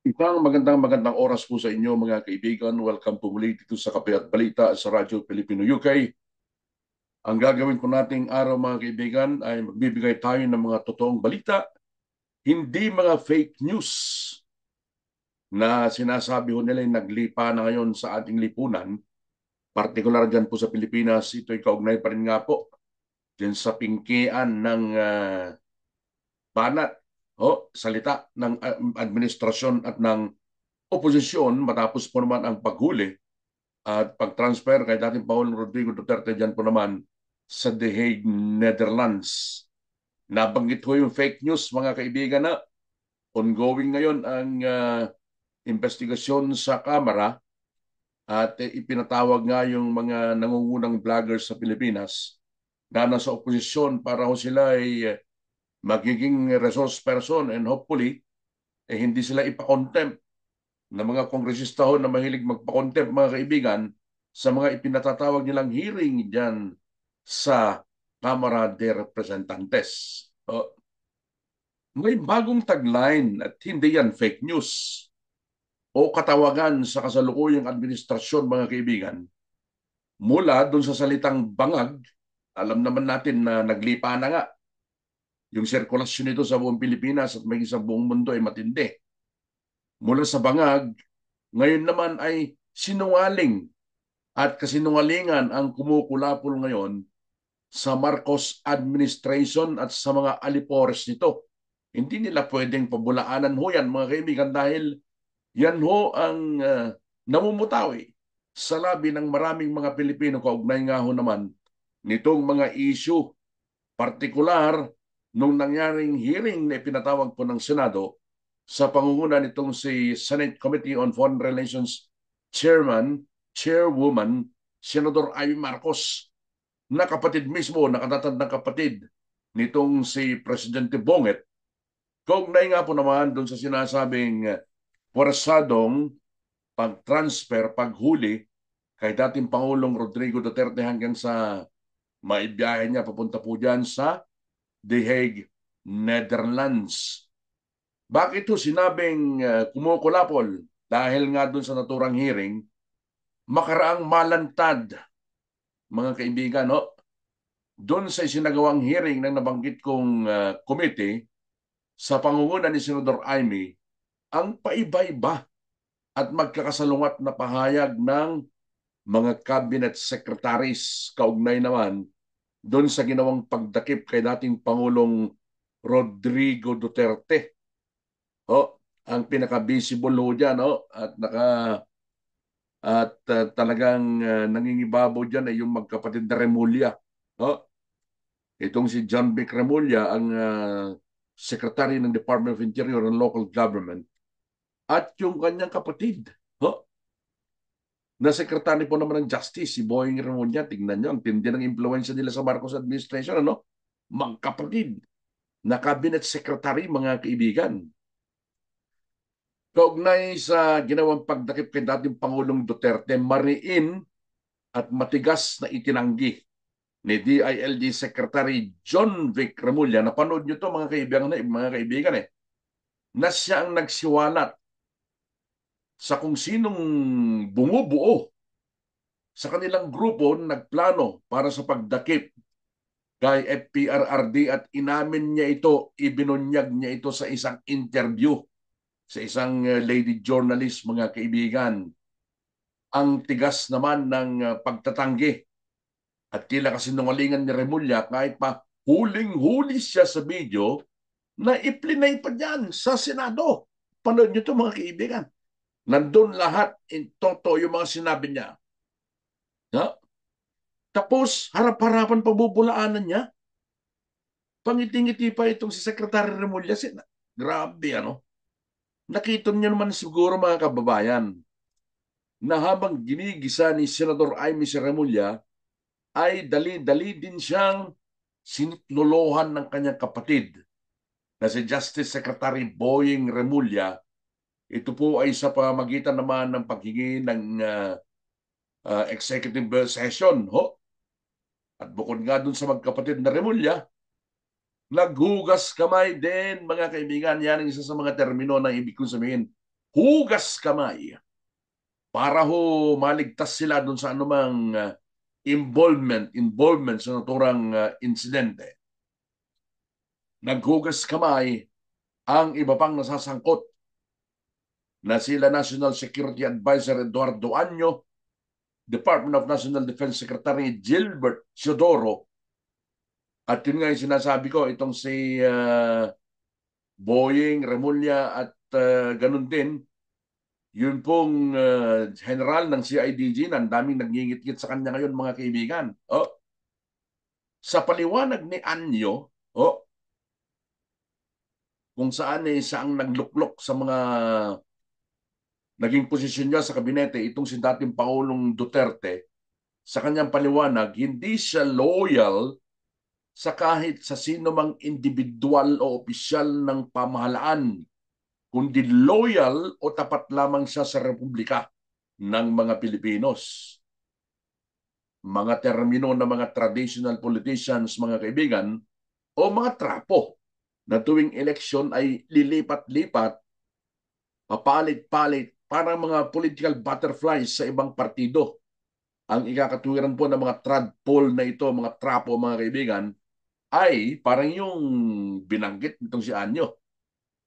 Magandang oras po sa inyo mga kaibigan. Welcome po muli dito sa Kape at Balita sa Radyo Pilipino UK. Ang gagawin po nating araw mga kaibigan ay magbibigay tayo ng mga totoong balita, hindi mga fake news na sinasabi ho nila yung naglipa na ngayon sa ating lipunan. Partikular dyan po sa Pilipinas, ito'y kaugnay pa rin nga po dyan sa pingkian ng banat salita ng administrasyon at ng oposisyon matapos po naman ang paghuli at pag-transfer kay dating Pangulong Rodrigo Duterte dyan po naman sa The Hague, Netherlands. Nabanggit ko yung fake news mga kaibigan na ongoing ngayon ang investigasyon sa Kamara at ipinatawag nga yung mga nangungunang vloggers sa Pilipinas na nasa oposisyon para ho sila ay magiging resource person and hopefully hindi sila ipa-contempt ng mga kongresista ho na mahilig magpa-contempt mga kaibigan sa mga ipinatatawag nilang hearing dyan sa Kamara de Representantes. May bagong tagline at hindi yan fake news o katawagan sa kasalukuyang administrasyon mga kaibigan. Mula doon sa salitang bangag, alam naman natin na naglipa na nga. Yung sirkulasyon nito sa buong Pilipinas at may sa buong mundo ay matindi. Mula sa bangag, ngayon naman ay sinungaling at kasinungalingan ang kumukulapol ngayon sa Marcos administration at sa mga alipores nito. Hindi nila pwedeng pabulaanan ho yan mga kaibigan dahil yan ho ang namumutawi sa labi ng maraming mga Pilipino kaugnay nga ho naman nitong mga issue partikular nung nangyaring hearing na ipinatawag po ng Senado sa pangunguna nitong si Senate Committee on Foreign Relations Chairwoman, Senador Amy Marcos, na kapatid mismo, nakatatand ng kapatid nitong si Presidente Bonget. Kaugnay nga po naman doon sa sinasabing puwersadong pag-transfer, paghuli kay dating Pangulong Rodrigo Duterte hanggang sa maibiyahe niya papunta po dyan sa The Hague, Netherlands. Bakit ho sinabing kumukulapol? Dahil nga doon sa naturang hearing, makaraang malantad, mga kaibigan, no? Doon sa isinagawang hearing ng nabanggit kong committee sa pangunguna ni Senador Amy, ang paiba-iba at magkakasalungat na pahayag ng mga cabinet secretaries kaugnay naman doon sa ginawang pagdakip kay dating Pangulong Rodrigo Duterte. Ang pinaka-visible ho dyan, talagang nangingibabaw dyan ay yung magkapatid na Remulla. Itong si John Vic Remulla, ang Secretary ng Department of Interior and Local Government, at yung kanyang kapatid, na Secretary po naman ng Justice, si Boying Remulla. Tingnan nyo, ang tindi ng impluensya nila sa Marcos administration, magkapatid na cabinet secretary, mga kaibigan. Kaugnay sa ginawang pagdakip kay dating Pangulong Duterte, mariin at matigas na itinanggi ni DILG Secretary John Vic Remulla. Napanood nyo to mga kaibigan na siya ang nagsiwalat sa kung sinong bumubuo sa kanilang grupo nagplano para sa pagdakip kay FPRRD at inamin niya ito, ibinunyag niya ito sa isang interview sa isang lady journalist, mga kaibigan. Ang tigas naman ng pagtatanggi at tila kasinungalingan ni Remulla kahit pa huling-huli siya sa video na iplinay pa dyan sa Senado. Panood nyo ito mga kaibigan. Nandun lahat in toto yung mga sinabi niya. Tapos harap-harapan pabubulaanan niya. Pangiti-ngiti pa itong si Secretary Remulla. Grabe Nakita niyo naman siguro mga kababayan na habang ginigisa ni Senador Amy Remulla ay dali-dali din siyang sinitlolohan ng kanyang kapatid na si Justice Secretary Boying Remulla. Ito po ay sa pamamagitan naman ng paghingi ng executive session. At bukod nga dun sa magkapatid na Remulla, naghugas kamay din, mga kaibigan. Yan ang isa sa mga termino na ibig kong sabihin. hugas kamay para ho maligtas sila dun sa anumang involvement sa naturang insidente. Naghugas kamay ang iba pang nasasangkot na sila National Security Advisor Eduardo Año, Department of National Defense Secretary Gilbert Teodoro, at yun nga yung sinasabi ko, itong si Boying, Remulla at ganun din, yun pong general ng CIDG, na ang daming nagngingit-ngit sa kanya ngayon mga kaibigan. Sa paliwanag ni Anyo, kung saan siya ang nagluklok sa mga naging posisyon niya sa kabinete, itong si dating Pangulong Duterte, sa kanyang paliwanag, hindi siya loyal sa kahit sa sino mang individual o opisyal ng pamahalaan, kundi loyal o tapat lamang siya sa Republika ng mga Pilipinos. Mga termino ng mga traditional politicians, mga kaibigan, o mga trapo na tuwing eleksyon ay lilipat-lipat, papalit-palit, parang mga political butterflies sa ibang partido. Ang ikakatuwiran po ng mga tradpole na ito, mga trapo, mga kaibigan, ay parang yung binanggit nitong si Anyo.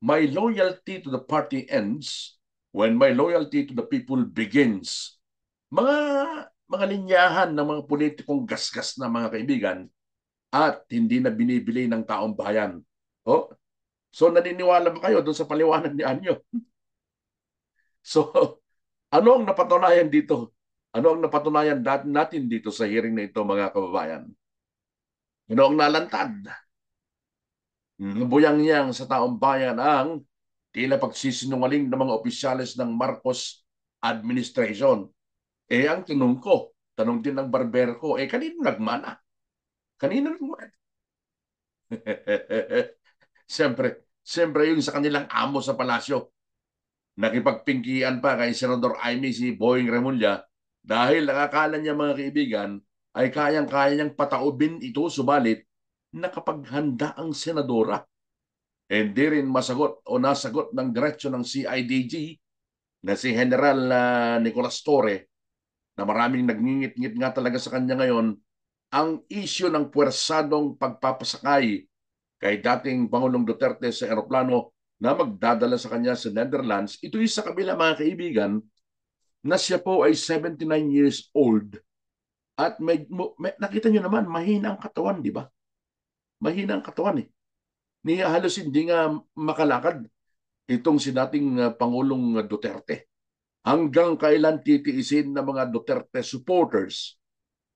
My loyalty to the party ends when my loyalty to the people begins. Mga linyahan ng mga politikong gasgas na mga kaibigan at hindi na binibili ng taong bayan. So naniniwala ba kayo doon sa paliwanag ni Anyo? So ano ang napatunayan dito? Ano ang napatunayan natin dito sa hearing na ito, mga kababayan? Ano ang nalantad? Nabuyang-yang sa taong bayan ang tila pagsisinungaling ng mga opisyalis ng Marcos administration. Ang tanong din ng barber ko, kanino nagmana? Kanino nagmana? siyempre yung sa kanilang amo sa palasyo. Nakipagpingkian pa kay Senador Amy si Boying Remulla dahil nakakala niya, mga kaibigan, ay kayang-kaya niyang pataubin ito, subalit nakapaghanda ang senadora. Hindi rin masagot o nasagot ng diretsyo ng CIDG na si General Nicolas Torre, na maraming nagngingit-ngit nga talaga sa kanya ngayon, ang isyu ng puwersadong pagpapasakay kay dating Pangulong Duterte sa eroplano na magdadala sa kanya sa Netherlands. Ito'y sa kabila, mga kaibigan, na siya po ay 79 years old at nakita nyo naman, mahina ang katawan, di ba? Mahina ang katawan eh. Halos hindi nga makalakad itong si dating Pangulong Duterte. Hanggang kailan titiisin ng mga Duterte supporters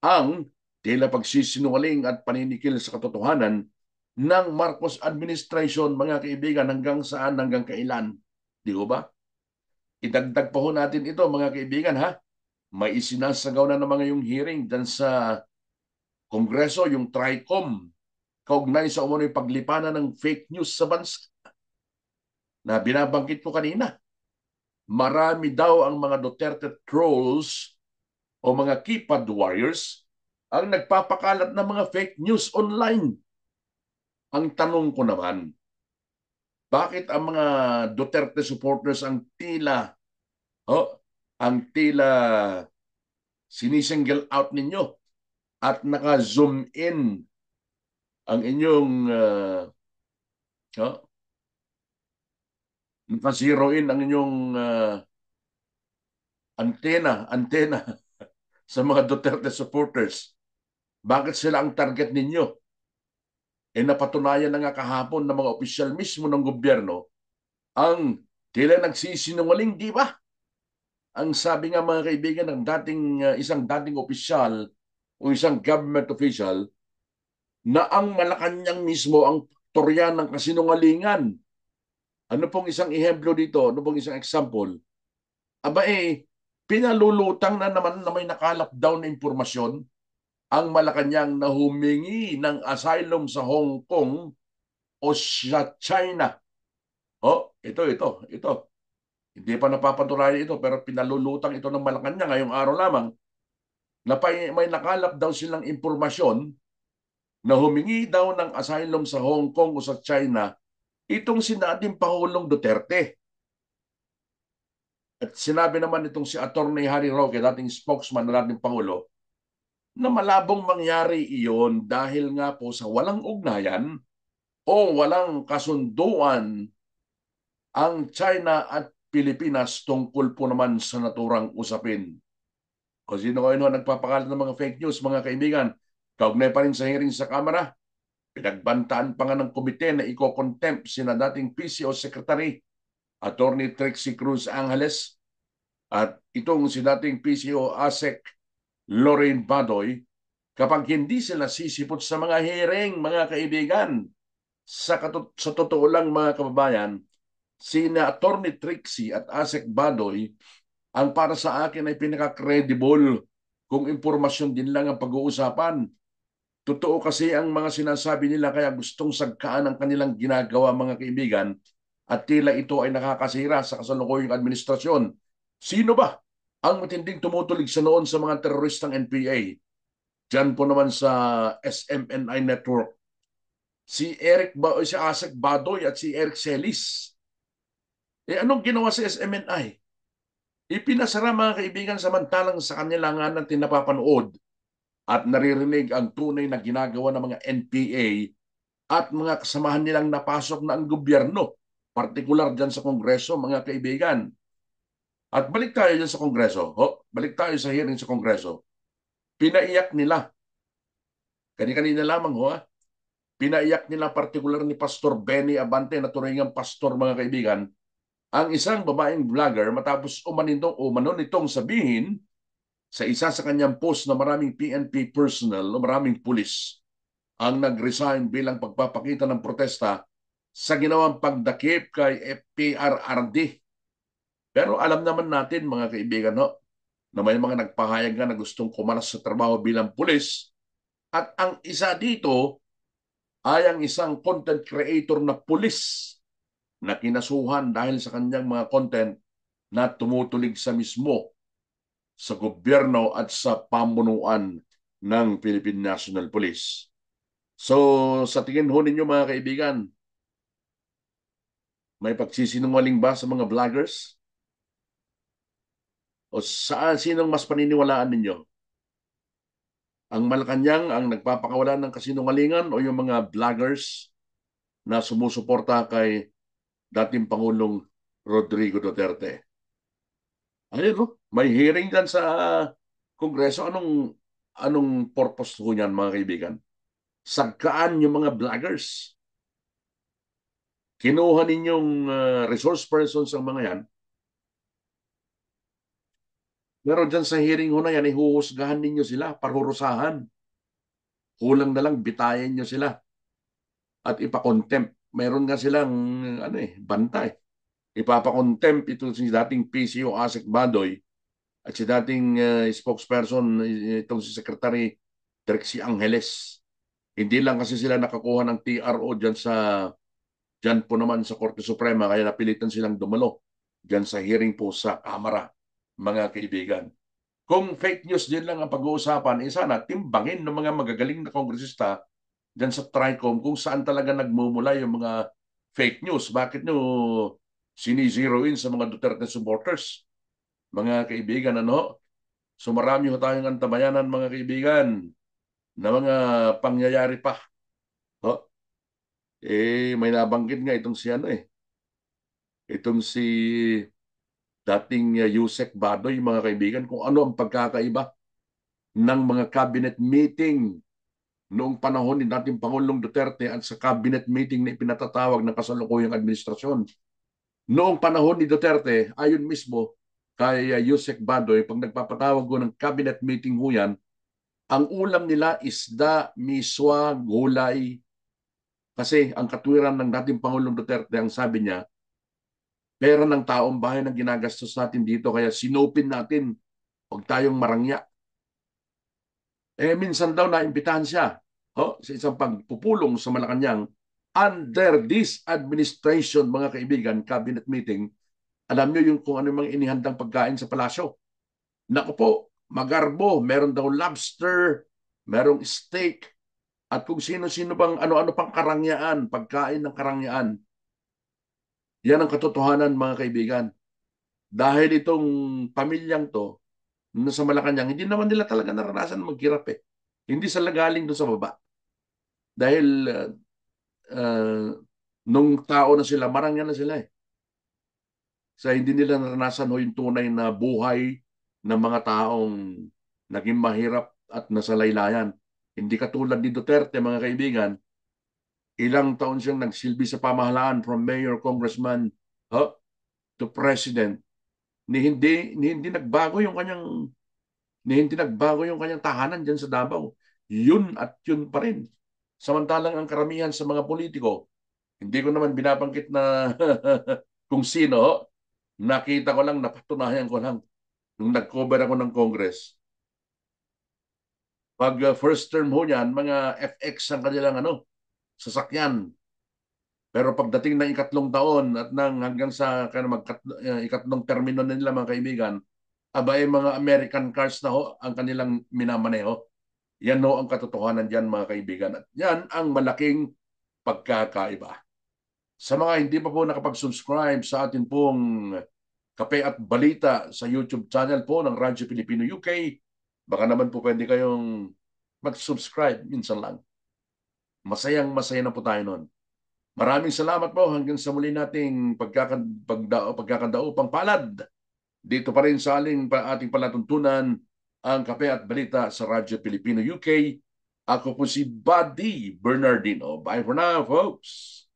ang tila pagsisinungaling at paninikil sa katotohanan ng Marcos administration, mga kaibigan, hanggang saan, hanggang kailan? Di ba? Idagdag pa ho natin ito, mga kaibigan, ha? May isinasagaw na naman ngayong hearing dyan sa Kongreso, yung TRICOM, kaugnay sa umunoy paglipanan ng fake news sa bansa na binabanggit ko kanina. Marami daw ang mga Duterte trolls o mga keypad warriors ang nagpapakalat ng mga fake news online. Ang tanong ko naman, bakit ang mga Duterte supporters ang tila sinisingle out ninyo at naka-zoom in ang inyong naka-zero in ang inyong antena sa mga Duterte supporters? Bakit sila ang target ninyo? Napatunayan na nga kahapon ng mga opisyal mismo ng gobyerno ang tila nagsisinungaling, di ba? Ang sabi nga, mga kaibigan, ng isang dating opisyal o isang government official, na ang Malacanang mismo ang torya ng kasinungalingan. Ano pong isang ehemplo dito? Ano pong isang example? Pinalulutang na naman na may nakalapdown na impormasyon ang Malacanang na humingi ng asylum sa Hong Kong o sa China. Ito. Hindi pa napapatunayan ito, pero pinalulutang ito ng Malacanang ngayong araw lamang na may nakalap daw silang impormasyon na humingi daw ng asylum sa Hong Kong o sa China itong si dating Pangulong Duterte. At sinabi naman itong si Attorney Harry Roque, dating spokesman ng dating Pangulo, na malabong mangyari iyon dahil nga po sa walang ugnayan o walang kasunduan ang China at Pilipinas tungkol po naman sa naturang usapin. Kung sino kayo nagpapakalat ng mga fake news, mga kaibigan, kaugnay pa rin sa hearing sa Kamara, pinagbantaan pa nga ng komite na iko-contempt sina dating PCO Secretary Attorney Trixie Cruz Angeles at itong si dating PCO ASEC Lorraine Badoy kapag hindi sila sisipot sa mga hearing, mga kaibigan. Sa totoo lang, mga kababayan, sina Attorney Trixie at ASEC Badoy ang para sa akin ay pinaka-credible kung impormasyon din lang ang pag-uusapan. Totoo kasi ang mga sinasabi nila kaya gustong sagkaan ang kanilang ginagawa, mga kaibigan, at tila ito ay nakakasira sa kasalukuyang administrasyon. Sino ba ang matinding tumutulig sa noon sa mga teroristang NPA? Diyan po naman sa SMNI Network. Si Asek Badoy at si Eric Celis. Anong ginawa sa SMNI? Ipinasara, mga kaibigan, samantalang sa kanila nga natin napapanood at naririnig ang tunay na ginagawa ng mga NPA at mga kasamahan nilang napasok na ang gobyerno, partikular dyan sa Kongreso, mga kaibigan. At balik tayo dyan sa Kongreso. Balik tayo sa hearing sa Kongreso. Pinaiyak nila. Kani-kanina lamang, pinaiyak nila partikular ni Pastor Benny Abante na tunay ngang pastor, mga kaibigan, ang isang babaeng vlogger matapos umano nitong sabihin sa isa sa kanyang post na maraming PNP personnel o maraming pulis ang nag-resign bilang pagpapakita ng protesta sa ginawang pagdakip kay FPRRD. Pero alam naman natin, mga kaibigan, na may mga nagpahayag na gustong kumalas sa trabaho bilang pulis at ang isa dito ay ang isang content creator na pulis na kinasuhan dahil sa kanyang mga content na tumutulig sa mismo sa gobyerno at sa pamunuan ng Philippine National Police. So, sa tingin ho ninyo, mga kaibigan, may pagsisinungaling ba sa mga vloggers? O sinong mas paniniwalaan ninyo? Ang Malacanang ang nagpapakawalan ng kasinungalingan o yung mga vloggers na sumusuporta kay dating Pangulong Rodrigo Duterte? Ayun, may hearing dyan sa Kongreso. Anong purpose ko niyan, mga kaibigan? Sagkaan yung mga vloggers. Kinuha ninyong resource persons ang mga yan. Pero dyan sa hearing ho na yan, ihuhusgahan ninyo sila, parurusahan. Kulang na lang, bitayin nyo sila at ipakontempt. Meron nga silang bantay. Ipapakontempt ito si dating PCO Asek Badoy at si dating spokesperson, itong si Secretary Trixie Angeles. Hindi lang kasi sila nakakuha ng TRO dyan po naman sa Korte Suprema, kaya napilitan silang dumalo dyan sa hearing po sa Kamara, mga kaibigan. Kung fake news din lang ang pag-uusapan, sana timbangin ng mga magagaling na kongresista dyan sa TRICOM kung saan talaga nagmumula yung mga fake news. Bakit nyo sinizero in sa mga Duterte supporters? Mga kaibigan, So marami ho tayong antabayanan, mga kaibigan, na mga pangyayari pa. May nabanggit nga itong si dating Yusek Badoy, mga kaibigan, kung ano ang pagkakaiba ng mga cabinet meeting noong panahon ni dating Pangulong Duterte at sa cabinet meeting na ipinatatawag ng kasalukuyang administrasyon. Noong panahon ni Duterte, ayon mismo kay Yusek Badoy, pag nagpapatawag ko ng cabinet meeting ho yan, ang ulam nila isda, miswa, gulay. Kasi ang katwiran ng dating Pangulong Duterte, ang sabi niya, pera ng taong bayan ang ginagastos natin dito, kaya sinupin natin, huwag tayong marangya. Minsan daw naimbitahan siya sa isang pagpupulong sa Malacanang under this administration, mga kaibigan, cabinet meeting. Alam nyo kung ano yung mga inihandang pagkain sa palasyo. Naku po, magarbo, meron daw lobster, merong steak, at kung sino-sino bang ano-ano pang karangyaan, pagkain ng karangyaan. Yan ang katotohanan, mga kaibigan. Dahil itong pamilyang to, sa Malacanang, hindi naman nila talaga naranasan maghirap eh. Hindi sila galing doon sa baba. Dahil uh, nung tao na sila, marangya na sila eh. Sa hindi nila naranasan yung tunay na buhay ng mga taong naging mahirap at nasalaylayan. Hindi katulad ni Duterte, mga kaibigan, ilang taon siyang nagsilbi sa pamahalaan from mayor, congressman, huh, to president. Ni hindi nagbago yung kanyang hindi nagbago yung kanyang tahanan diyan sa Davao. Yun at yun pa rin. Samantalang ang karamihan sa mga politiko, hindi ko naman binabanggit na kung sino, nakita ko lang, napatunayan ko lang nung nag-cover ako ng Congress. Pag first term ho niyan, mga FX ang kanilang sasakyan. Pero pagdating ng ikatlong taon at hanggang sa ikatlong termino na nila mga kaibigan, abay mga American cars na ho ang kanilang minamaneho. Yan ho ang katotohanan diyan mga kaibigan. At yan ang malaking pagkakaiba. Sa mga hindi pa po nakapag-subscribe sa atin pong Kape at Balita sa YouTube channel po ng Radyo Pilipino UK, baka naman po pwede kayong mag-subscribe minsan lang. Masayang masaya na po tayo noon. Maraming salamat po hanggang sa muli nating pagkakadaupang palad. Dito pa rin sa ating palatuntunan ang Kape at Balita sa Radyo Pilipino UK. Ako po si Buddy Bernardino. Bye for now, folks!